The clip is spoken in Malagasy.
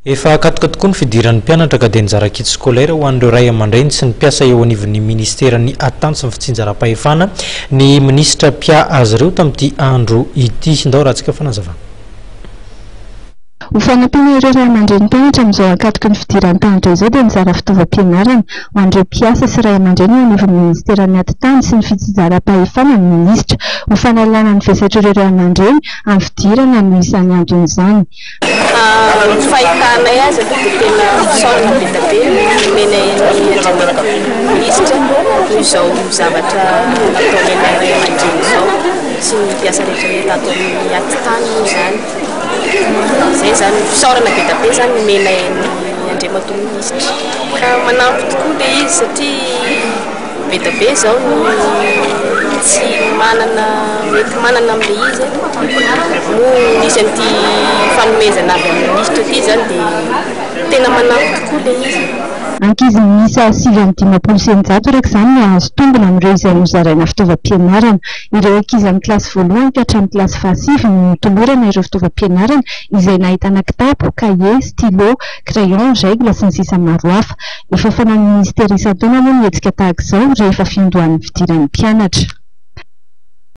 Efa akatoka tokoa ny fidiran'ny mpianatra ka dia anjara kit scolaire ho an'ireo ray aman-dreny sy ny mpiasa eo anivon'ny ministeran'ny atanjo sy ny fitsinjaram-pahefana ny ministra Pia azy ireo tamin'ity andro ity. Ndao raha tsika fanazavana. Ho fanampiana ireo ray aman-dreny mpianatra amin'izao akatoky ny fidiran'ny mpianatra izao dia mizara fitaovam-pianarana ho an'ireo mpiasa sy ray aman-dreny eo anivon'ny ministeran'ny atanjo sy ny fitsinjaram-pahefana ny ministra ho fanalana ny vesatra ireo ray aman-dreny amin'ny fidirana no isan'ny antony izany. Fahitanay azy aloha dia tena misaorana be dia be menay ny andriamatoa ministra noho izao zavatra ataonay ray aman-dreny izao sy ny mpiasa rehetrarehetra atao amin'ny atitany moa izany. Izay zany fisaorana be dia be zany menay ny andriamatoa ministra. Manampy tokoa ilay izy satria be dia be izao tsy mety manana amin'ilay izy no nisy an'ity fanomezana avy amin'ny ministra ity zany dia tena manampy tokoa ilay izy. Ankizy miisa 750 raiky izany no azo tombona amin'ireo izay nozaraina fitaovam-pianarana. Ireo ankizy amin'ny kilasy voalohany ka hatramin'ny kilasy fahasivy no tomorana ireo fitaovam-pianarana izay nahitana kitapo, kahie, stylo, crayon, règle sy ny sisa maro hafa. Efa fanan'ny ministera isan-taona moa ny hetsika tahaka izao rehefa fiandohan'ny fidiran'ny mpianatra.